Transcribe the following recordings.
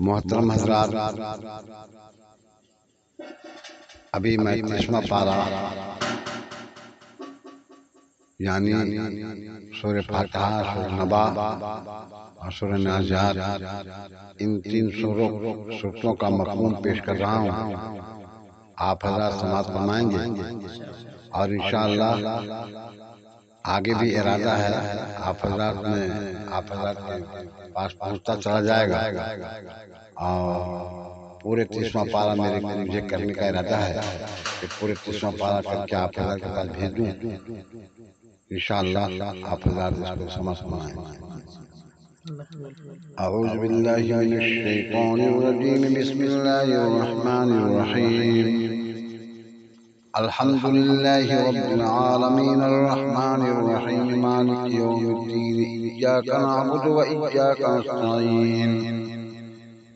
محترم حضرات، ابھی میں 30واں پارہ یعنی سورہ فاتحہ، سورہ نبا اور سورہ نازعات، ان 3 سورتوں کا مفہوم پیش کر رہا ہوں۔ آپ حضرات سماعت فرمائیں گے اور انشاءاللہ آگے بھی ارادہ ہے آپ حضرات کے پاس پہنچتا چلا جائے گا، اور پورے 30واں پارہ مجھے کرنے کا ارادہ ہے کہ پورے 30واں پارہ کر کے آپ حضرات کے پاس بھیج دوں۔ انشاءاللہ آپ حضرات اس کو سمجھ فرمائیں۔ اعوذ باللہ من الشیطان الرجیم، بسم اللہ الرحمن الرحیم۔ الحمد للہ رب العالمین الرحمن الرحیم مالک یوم الدین، ایاک نعبد و ایاک نستعین،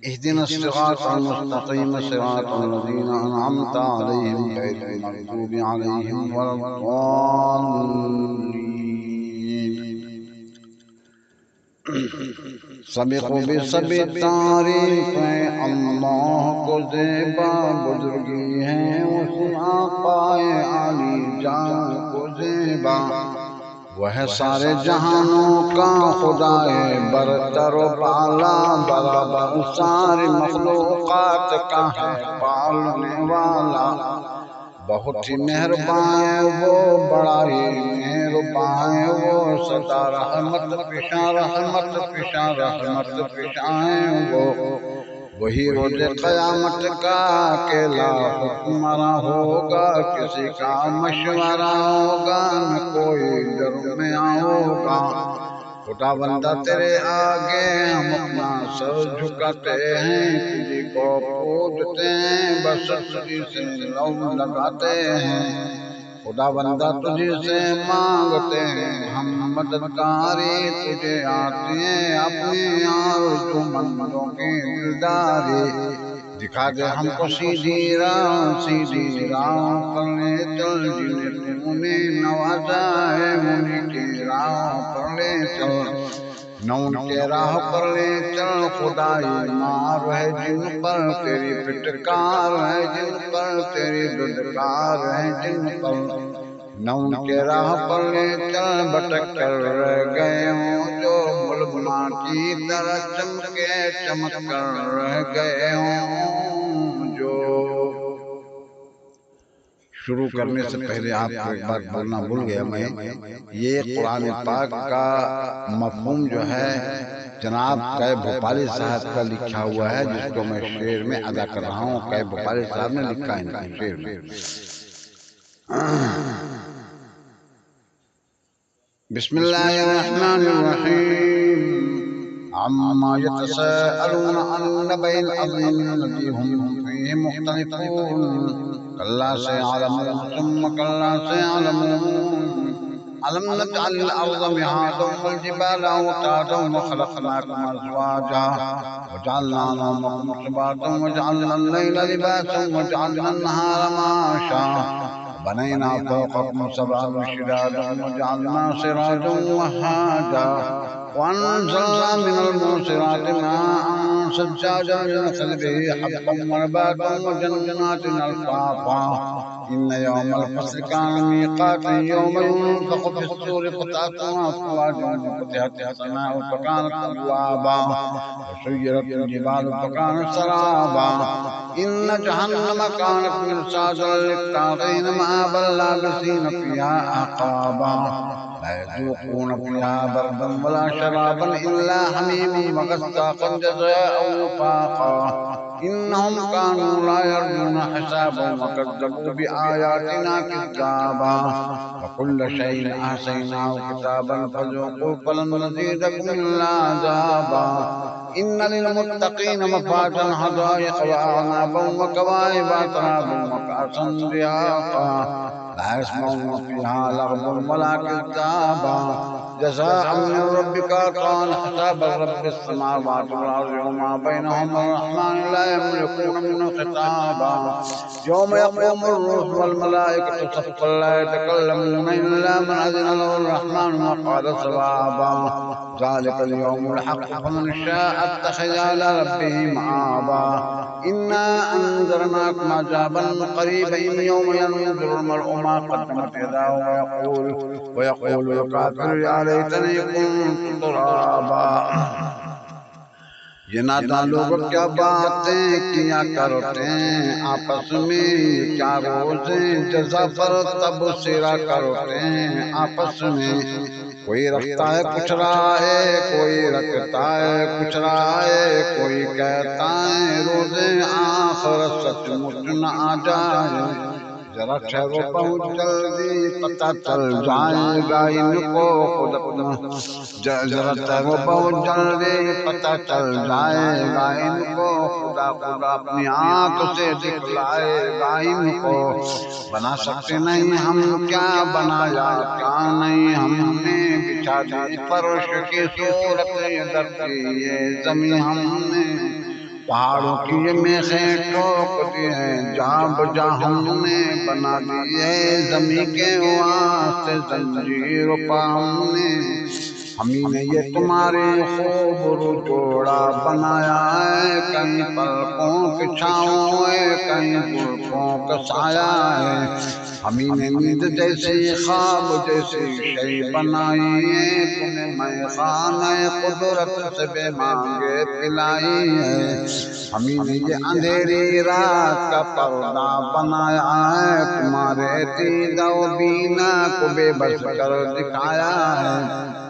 اہدنا الصراط المستقیم صراط الذین انعمت علیہم غیر المغضوب علیہم ولا الضالین۔ سبق بسب تعریف اللہ کو زیبا بزرگی ہے، اس آقائے علی جان کو زیبا، وہ ہے سارے جہانوں کا خدائے برتر و بالا، برابر ساری مخلوقات کا ہے پالنے والا۔ بہت ہی مہربان ہے وہ، بڑا ہی مہربان ہے وہ، سدا رحمت پیشاں رحمت پیشاں رحمت پیشاں ہے وہ۔ وہی روز قیامت کا اکیلا حکمراں ہوگا، کسی کا مشورہ ہوگا نہ کوئی درمیاں ہوگا۔ خدا بندہ تیرے آگے ہم اپنا سر جھکاتے ہیں، تجھی کو پوجتے ہیں، بس تجھی سے لو لگاتے ہیں۔ خدا بندہ تجھی سے مانگتے ہیں ہم مددگاری، تجھے آتی ہے اپنی آرزو مندوں کی دلداری۔ دکھا دے ہم کو سیدھی راہ پر لے چل، جنہیں تو نے نوازا ہے انہیں کی راہ پر لے چل۔ نہ ان کے راہ پر لے چل، خدائی مار ہے جن پر تیری پھٹکار ہے، جن پر تیری دھدکار ہے جن پر۔ نہ ان کے راہ پر لے چل، بھٹک کر رہ گئے ہوں جو ملغنا کی طرح چمکے چمک کر رہ گئے ہوں جو۔ شروع کرنے سے پہلے آپ کو ایک بات بولنا بھول گیا میں، یہ قرآن پاک کا مفہوم جو ہے جناب قے بھوپالی صاحب کا لکھا ہوا ہے، جس کو میں شعر میں ادا کر رہا ہوں۔ قے بھوپالی صاحب نے لکھا ہے شعر میں۔ بسم اللہ الرحمن الرحیم۔ عما يتساءلون عن النبأ العظیم الذی هم فیہ مختلفون، کلا سیعلمون ثم کلا سیعلمون۔ ألم نجعل الأرض مهادا والجبال أوتادا وخلقناكم أزواجا وجعلنا نومكم سباتا وجعلنا الليل لباسا وجعلنا النهار معاشا وبنينا فوقكم سبعا شدادا وجعلنا سراجا وهاجا وأنزلنا من المعصرات ماء ثجاجا لنخرج به حبا ونباتا وجنات ألفافا إن يوم الفصل كان ميقاتا يوم ينفخ في الصور فتأتون أفواجا وفتحت السماء فكانت أبوابا وسيرت الجبال فكانت سرابا إن جهنم كانت مرصادا للطاغين مآبا لابسين فيها أحقابا لا يذوقون فيها بردا ولا شرابا إلا حميما وغساقا جزاء وفاقا إنهم كانوا لا يرجون حسابا وكذبوا بآياتنا كذابا وكل شيء أحصيناه كتابا فذوقوا فلن نزيدكم إلا عذابا إن للمتقين مفازا حدائق وأعنابا وكواعب أترابا وكأسا دهاقا لا يسمعون فيها لغوا ولا كذابا جزاء من ربك كان حسابا رب السماوات والأرض وما بينهما الرحمن لا يملكون منه خطابا يوم يقوم الروح والملائكة صفا لا يتكلمون إلا من أذن له الرحمن وقال صوابا ذلك اليوم الحق فمن شاء اتخذ إلى ربه مآبا إنا أنذرناكم عذابا قريبا يوم ينظر المرء ما قدمت يداه ويقول الكافر يا ليتني كنت ترابا یہ نادان لوگ کیا باتیں کیا کرتے ہیں آپس میں کیا روزیں جزا پر تبصرہ کرتے ہیں آپس میں کوئی رکھتا ہے کچھ رہا ہے کوئی رکھتا ہے کچھ رہا ہے کوئی کہتا ہے روزے آخرت سچ مچ نہ آ جائے ذرا ٹھہرو بہت جلدی پتہ چل جائے گا ان کو خود ذرا ٹھہرو بہت جلدی پتہ چل جائے گا ان کو خدا اپنی آنکھ سے دکھلائے گا ان کو بنا سکتے نہیں ہم کیا بنایا کیا نہیں ہم نے بچھا دی فرش کی صورت یہ دھرتی یہ زمین ہم نے پہاڑوں کی یہ میخیں ٹھوک دی ہیں جہاں بجا ہم نے بنا دی ہے زمین کے واسطے زنجیر پا ہم نے ہمیں نے یہ تمہارے خوب جوڑا بنایا ہے کہیں پلکوں کی چھاؤں ہے کہیں زلفوں کا سایہ ہے ہمیں نے نیند جیسی خواب جیسی شئی بنائی ہے تمہیں میں خانہ قدرت سے بے مانگے پلائی ہے ہمیں نے یہ اندھیری رات کا پردہ بنایا ہے تمہارے دید و بینا کو بے بس کر دکھایا ہے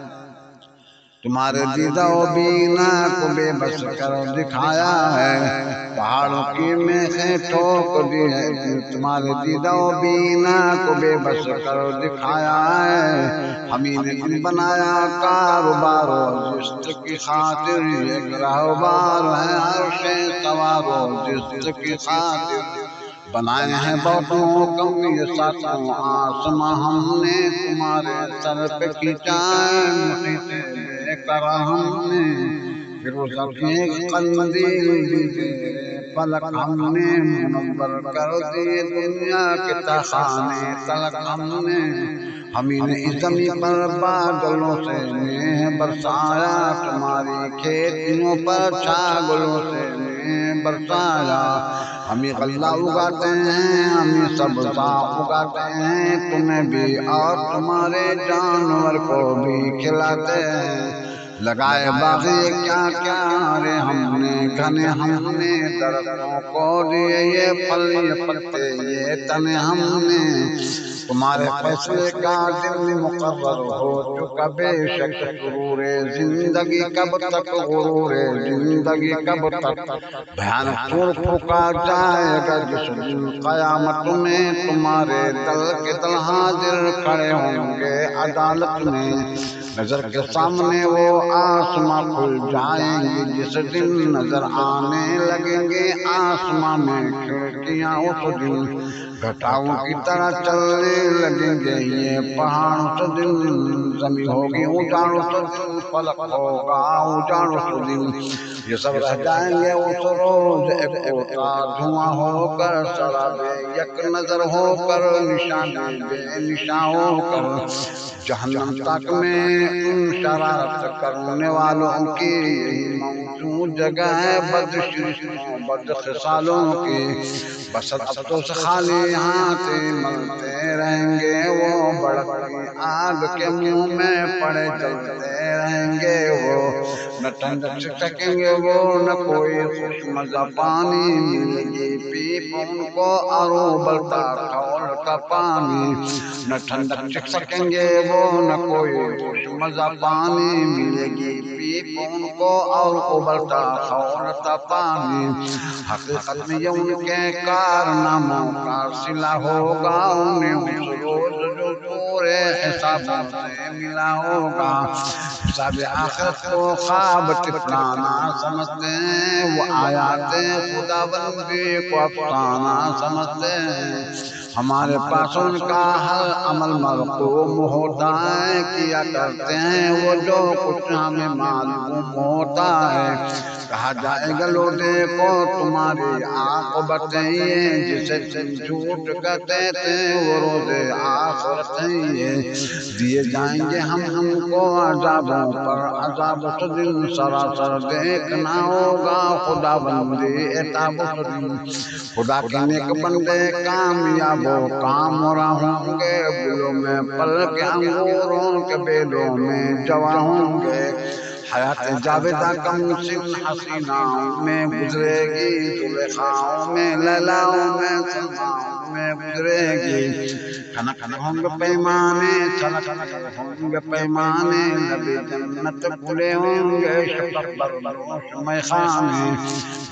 تمہارے دیدہ و بینا کو بے بس کر دکھایا ہے پہاڑوں کی میخیں ٹھوک دی ہے تمہارے دیدہ و بینا کو بے بس کر دکھایا ہے ہمیں نے دن بنایا کاروبار و جست کی خاطر ایک راہبار ہے عرش سوار و جست کی خاطر بنائے ہیں بہت محکم یہ ساتوں آسماں ہم نے تمہارے سر پہ کھینچا لے کر ہم نے پھر وہ سبھی قندیل دیے فلک ہم نے منور کر دیے دنیا کے تخانے تلک ہم نے ہمیں نے اس زمین پر بادلوں سے مہ برسایا تمہاری کھیتیوں پر چھاگلوں سے مہ برسایا ہمیں غلہ اگاتے ہیں ہمیں سبزہ اگاتے ہیں تمہیں بھی اور تمہارے جانور کو بھی کھلاتے ہیں لگائے باغی کیا کیا رے ہم نے گھنے ہم نے درختوں کو دیے یہ پھل یہ پتے یہ تنے ہم نے تمہارے فیصلے کا دن مقرر ہو چکا بے شک غرور زندگی کب تک غرور زندگی کب تک بھیانک سور پھونکا جائے گا جس دن قیامت میں تمہارے دل کے دل حاضر کھڑے ہوں گے عدالت میں نظر کے سامنے وہ آسماں کھل جائیں گے جس دن نظر آنے لگیں گے آسماں میں کھڑکیاں اس دن گھٹاؤں کی طرح چلنے لگیں گے یہ پہاڑ اس دن زمین ہوگی اجاڑ اس دن فلک ہوگا اجاڑ اس دن یہ سب رہ جائیں گے اس روز ایک ہوتا دھواں ہو کر سرابے یک نظر ہو کر نشان بے نشان ہو کر جہنم تک میں ان شرارت کرنے والوں کی یہی موجود جگہ ہے بدشریشوں بد خصالوں کی بس افسوس خالی ہاتھ ملتے رہیں گے وہ بڑھتی آگ کے منہ میں پڑے جلتے رہیں گے وہ نہ ٹھنڈک سے سکیں گے وہ نہ کوئی خوش مزہ پانی ملے گی پیپ ان کو اور ابلتا ٹھول کا پانی نہ ٹھنڈک سے سکیں گے وہ نہ کوئی خوش مزہ پانی ملے گی پیپ ان کو اور ابلتا ٹھول کا پانی حقیقت میں یہ ان کے کارناموں کا صلہ ہوگا انہیں اس روز جو پورے حساب سے ملا ہوگا حساب آخرت کو خواب ٹپلانا سمجھتے ہیں وہ آیات خدا بندی کو افسانہ سمجھتے ہیں ہمارے پاس ان کا ہر عمل مرقوم ہوتا ہے، کیا کرتے ہیں وہ جو کچھ ہمیں معلوم ہوتا ہے۔ کہا جائے گا لو دیکھو تمہاری عاقبتیں یہ، جسے تم جھوٹ کہتے تھے وہ روز آخرت ہے یہ۔ دیے جائیں گے ہم ان کو عذابوں پر عذاب شدید، سراسر دیکھنا ہوگا خدا بندی عتاب شدید۔ خدا کے نیک بندے کامیاب و کامرا ہوں گے، گلوں میں پل کے انگوروں کے بیلوں میں جواں ہوں گے۔ حیات جاویدہ کم سن حسیناؤں میں گزرے گی، زلیخاؤں میں لیلاؤں میں سلماؤں میں گزرے گی۔ کھنک ہوں گے پیمانے، چھلکتے ہوں گے پیمانے، لبِ جنت کھلے ہوں گے، شفق بردوش میخانے۔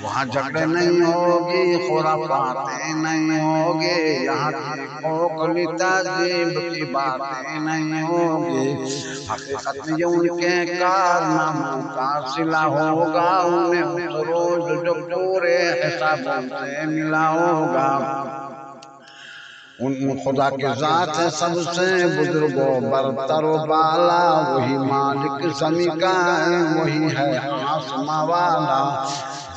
وہاں جھگڑے نہیں ہوگی، خرافاتیں نہیں ہوگی، یہاں کی کھوکھلی تہذیب کی باتیں نہیں ہوگی۔ حقیقت میں یہ ان کے کارناموں کا صلہ ہوگا، انہیں اس روز جو پورے حسابوں سے ملا ہوگا۔ ان خدا کی ذات ہے سب سے بزرگ و برتر و بالا، وہی مالک زمیں کا ہے، وہی ہے آسماں والا۔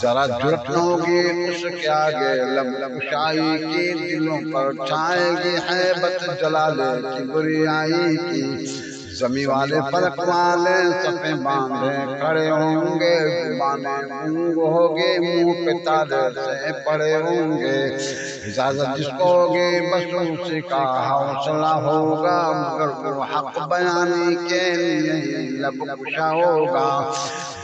ذرا جرأت نہ ہوگی اس کے آگے لب کشائی کی، دلوں پر چھائے گی ہیبت جلال کبریائی کی۔ زمیں والے فلک والے صفیں باندھے کھڑے ہوں گے، زبانیں گونگ ہوگی، منہ پہ تالے سے پڑے ہوں گے۔ اجازت جس کو ہوگی بس اسی کا حوصلہ ہوگا، مگر وہ حق بیانی کے لیے لب کشا ہوگا۔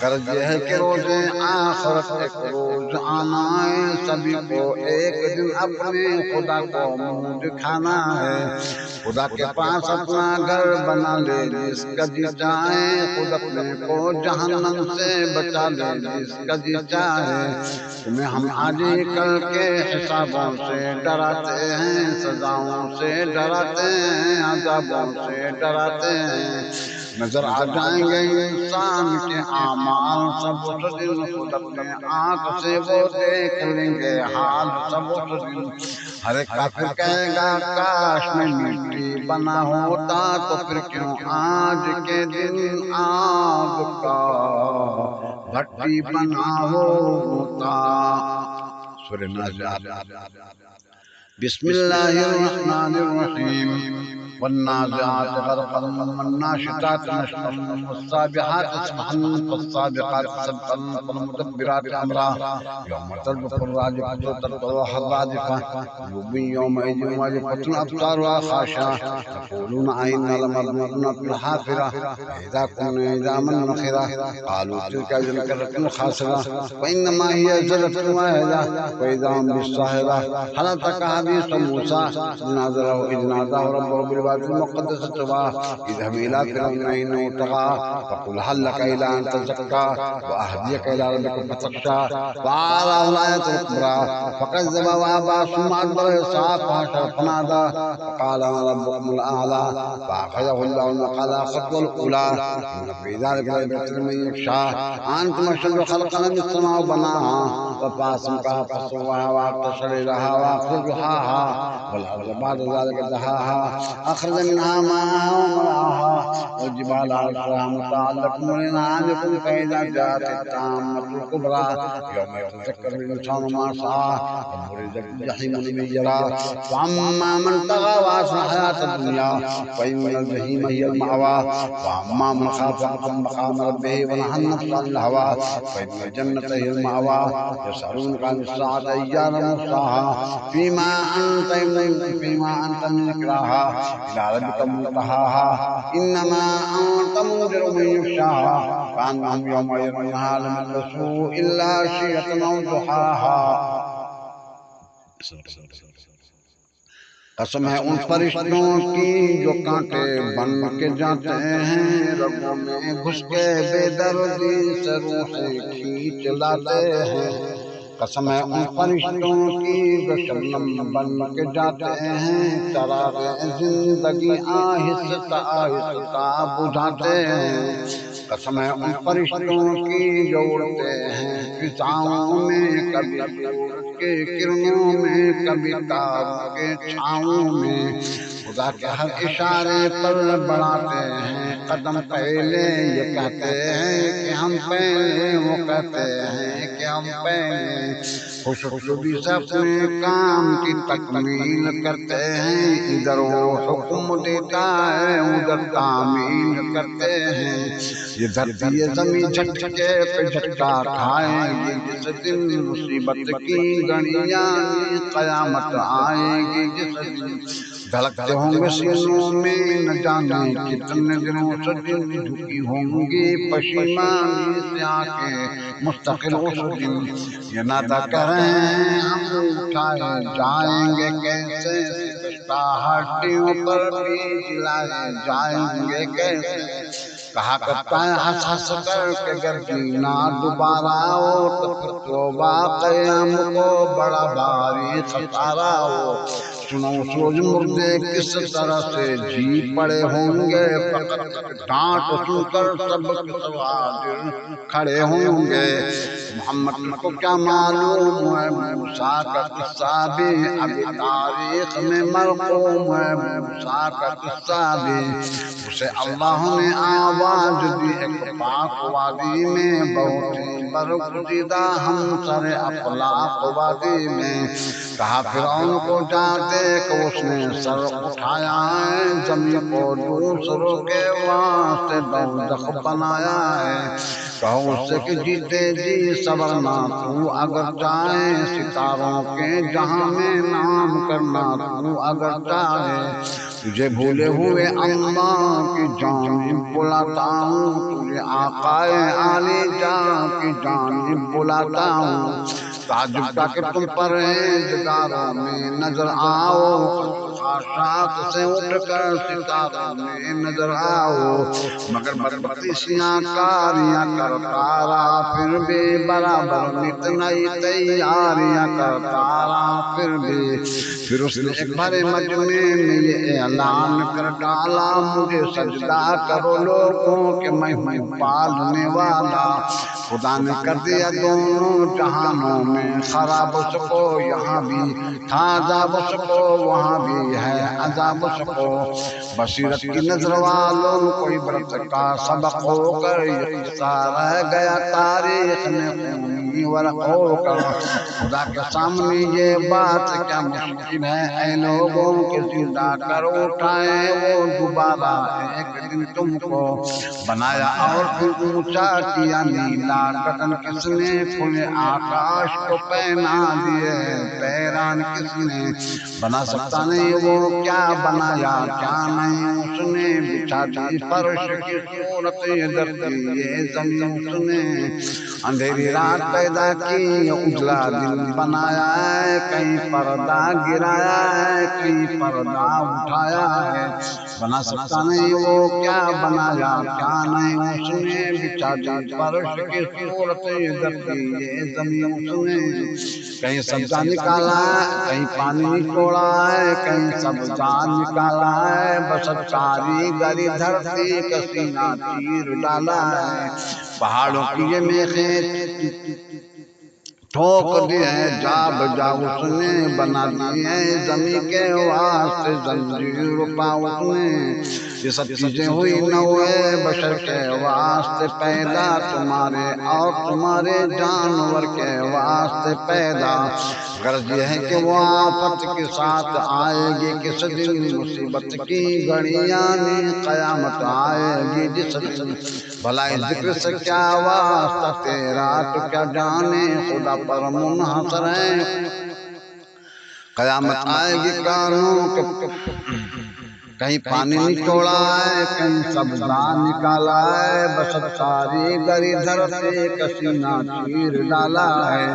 غرض یہ ہے کہ روز آخرت ایک روز آنا ہے، سبھی کو ایک دن اپنے خدا کو منہ دکھانا ہے۔ خدا کے پاس اپنا گھر بنا لے جس کا جی چاہے، خود اپنے کو جہنم سے بچا لے جس کا جی چاہے۔ تمہیں ہم آج ہی کل کے حسابوں سے ڈراتے ہیں، سزاؤں سے ڈراتے ہیں، عذابوں سے ڈراتے ہیں۔ نظر آ جائیں گے انسان کے اعمال سب اس دن، خود اپنے آنکھ سے وہ دیکھ لیں گے حال سب اس دن۔ ہر ایک کافر کہے گا کاش میں مٹی بنا ہوتا، تو پھر کیوں آج کے دن آگ کا بھٹی بنا ہوتا۔ سورہ نازعات۔ بسم اللہ الرحمن الرحیم۔ والنازعات غرقا والناشطات نشطا والسابحات سبحا فالسابقات سبقا فالمدبرات امرا یوم ترجف الراجفة تتبعها الرادفة قلوب يومئذ واجفة أبصارها خاشعة يقولون أئنا لمردودون في الحافرة أإذا كنا عظاما نخرة قالوا تلك إذا كرة خاسرة فإنما هي زجرة واحدة فإذا هم بالساهرة هل أتاك حديث موسى إذ ناداه ربه بالواد المقدس طوى اذهب إلى فرعون إنه طغى فقل هل لك إلى أن تزكى وأهديك إلى ربك فتخشى فأراه الآية الكبرى فكذب وأبى ثم أدبر يسعى فحشر فنادى فقال أنا ربكم الأعلى فأخذه الله نكال الخطوة الأولى إن في ذلك لعبرة لمن يخشى أنتم أشد خلقا من السماء بناها رفع سمكها فسواها وأغطش ليلها وأخرج ضحاها والأرض بعد ذلك دحاها أخرج منها ماءها ومرعاها والجبال أرساها متعلق بأعناقكم فإذا جاءت الطامة الكبرى يوم يتذكر الإنسان ما سعى وبرزت الجحيم لمن يرى فأما من طغى وآثر الحياة الدنيا فإن الجحيم هي المأوى وأما من خاف مقام ربه ونهى النفس عن الهوى فإن الجنة هي المأوى يسألونك عن الساعة أيان مرساها فيما أنت من ذكراها إلى ربك منتهاها إنما أنت منذر من يخشاها كأنهم يوم يرونها لم يلبثوا إلا عشية أو ضحاها۔ قسم ہے ان فرشتوں کی جو کانٹے بن کے جاتے ہیں، رگوں میں گھس کے بے دردی سے روحیں کھینچ لاتے ہیں۔ قسم ہے ان فرشتوں کی جو شبنم بن کے جاتے ہیں، چراغ زندگی آہستہ آہستہ بجھاتے ہیں۔ قسم ہے ان فرشتوں کی جو اڑتے ہیں فضاؤں میں، کبھی سورج کے کرنوں میں، کبھی تاروں کے چھاؤں میں، خدا کے ہر اشارے پر بڑھاتے ہیں قدم پہلے یہ کہتے ہیں کہ ہم پہلے، وہ کہتے ہیں کہ ہم پہلے، خوش اسلوبی سے اپنے کام کی تکمیل کرتے ہیں، ادھر وہ حکم دیتا ہے ادھر تعمیل کرتے ہیں، یہ دھرتی یہ زمین جھٹکے پہ جھٹکا کھائے گی، جس دن مصیبت کی گھڑیاں قیامت آئے گی، جس دن دھڑکتے ہوں گے سینوں میں نہ جانے کتنے دنوں سے دل جھکی ہوں گی پشیمانی سے آنکھیں مستقل اس دن، یہ نادا کہہ رہے ہیں ہم اٹھائے جائیں گے کیسے، شکستہ ہڈیوں پر بھی جلائے جائیں گے کیسے، کہا کرتا ہے ہنس ہنس کر کہ گر جینا دوبارہ ہو تو پھر توبہ قیام کو بڑا بھاری خسارہ ہو، سنو سوج مردے کس طرح سے جی پڑے ہوں گے، فقط ڈانٹ سن کر سب حاضر کھڑے ہوں گے، محمد کو کیا معلوم ہے موسیٰ کا قصہ بھی ابھی تاریخ میں مرقوم ہے، موسیٰ کا قصہ بھی اسے اللہ نے آواز دی ایک پاک وادی میں، بہت ہی برگزیدہ ہمسر افلاق وادی میں، کہا فرعون کو جا دیکھ اس نے سر اٹھایا ہے، زمین کو دوسروں کے واسطے دوزخ بنایا ہے، کہو اس سے کہ جیتے جی صبرنا تو اگر چاہے، ستاروں کے جہاں میں نام کرنا تو اگر چاہے، تجھے بھولے ہوئے اللہ کی جانب بلاتا ہوں، تجھے آقا عالی جان کی جانب بلاتا ہوں، تعجب کا کہ تم پرہیزگاروں میں نظر آؤ، خاشاک سے اٹھ کر ستاروں میں نظر آؤ، مگر بدبختی سیاں کاریاں کرتا رہا پھر بھی برابر نت نئی تیاریاں کرتا رہا پھر بھی، پھر اس نے ایک بھرے مجمع میں یہ اعلان کر ڈالا، مجھے سجدہ کرو لوگوں کہ میں ہوں پالنے والا، خدا نے کر دیا دونوں جہانوں میں خراب، اس کو یہاں بھی تھا عذاب، اس کو وہاں بھی ہے عذاب، اس کو بصیرت کی نظر والوں کو عبرت کا سبق ہو کر یہ قصہ رہ گیا تاریخ میں خونی ورق ہو کر، خدا کے سامنے یہ بات کیا مشکل ہے اے لوگوں کہ زندہ کر اٹھائے وہ دوبارہ ایک دن تم کو، بنایا اور پھر اونچا کیا نیلا گگن کس نے، کھلے آکاش کو پہنا دیے پیران کس نے، بنا سکتا نہیں وہ کیا بنایا کیا نہیں، اس نے بچھا دی فرش کی صورت یہ دھرتی یہ زمین، اس نے اندھیری رات پیدا کی اجلا دن بنایا ہے، کہیں پردہ گرایا ہے کہیں پردہ اٹھایا ہے، بنا سکتا نہیں وہ کیا بنایا کیا نہیں، اس نے بچھا دی فرش کی صورت یہ دھرتی یہ زمین، اس نے کہیں سبزہ نکالا ہے کہیں پانی نچوڑا ہے کہیں سبزہ نکالا ہے، بس ساری گری دھرتی کا سینہ چیر ڈالا ہے، پہاڑوں کی یہ میخیں ٹھوک دی ہے جا بجا اس نے، بنا دی ہے زمین کے واسطے زنجیر پا اس نے، یہ سب چیزیں ہوئی نوے بشر کے واسطے پیدا، تمہارے اور تمہارے جانور کے واسطے پیدا، غرض یہ ہے کہ وہ آفت کے ساتھ آئے گی کس دن، مصیبت کی گھڑیاں قیامت آئے گی جس دن، بھلا اس ذکر سے کیا واسطہ تیرا تو کیا جانے خدا پر منحصر ہے، قیامت آئے گی کانوں کے کہیں پانی نچوڑا ہے کہیں سبزہ نکالا ہے، بس ساری گری دھرتی کا سینہ چیر ڈالا ہے،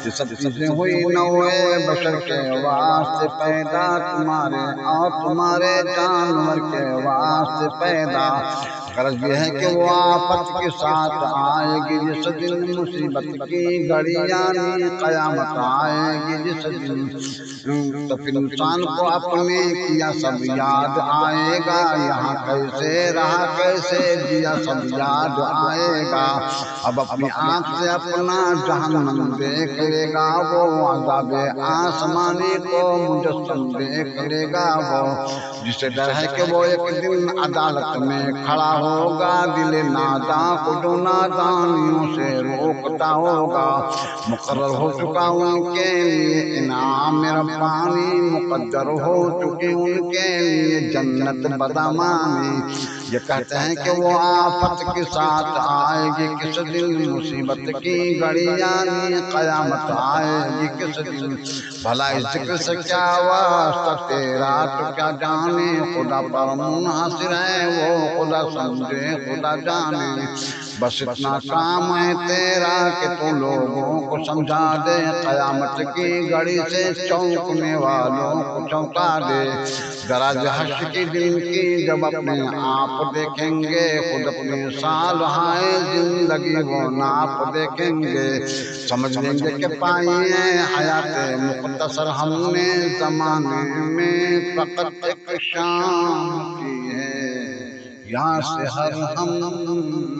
یہ سب چیزیں ہوئی نوے بشر کے واسطے پیدا، تمہارے اور تمہارے جانور کے واسطے پیدا، غرض یہ ہے کہ وہ آفت کے ساتھ آئے گی جس دن مصیبت کی گھڑی، یعنی قیامت آئے گی جس دن، تو پھر انسان کو اپنے کیا سب یاد آئے گا، یہاں کیسے رہا کیسے جیا سب یاد آئے گا۔ اب اپنی آنکھ سے اپنا جہنم دیکھ لے گا وہ، عذاب آسمانی کو مجسم دیکھ لے گا وہ، جسے ڈر ہے کہ وہ ایک دن عدالت میں کھڑا ہوگا، دل ناداں کو جو نادانیوں سے روکتا ہوگا۔ مقرر ہو چکا ان کے لیے انعام ربانی، مقدر ہو چکی ان کے لیے جنت بدامانی۔ یہ کہتے ہیں کہ وہ آفت کے ساتھ آئے گی کس دن، مصیبت کی گھڑی یعنی قیامت آئے گی کس دن۔ بھلا اس ذکر سے کیا واسطہ تیرا، تو کیا جانے خدا پر منحصر ہے وہ، خدا سمجھے خدا جانے۔ بس اتنا کام ہے تیرا کہ تو لوگوں کو سمجھا دے، قیامت کی گھڑی سے چونکنے والوں کو چونکا دے۔ گرج حشر کے دن کی جب اپنے آپ دیکھیں گے، خود اپنے سال ہائے زندگی وہ ناپ دیکھیں گے، سمجھ لیں گے کہ پائی ہے حیات مختصر ہم نے، زمانے میں فقط ایک شام کی ہے، یہاں سے ہر ہم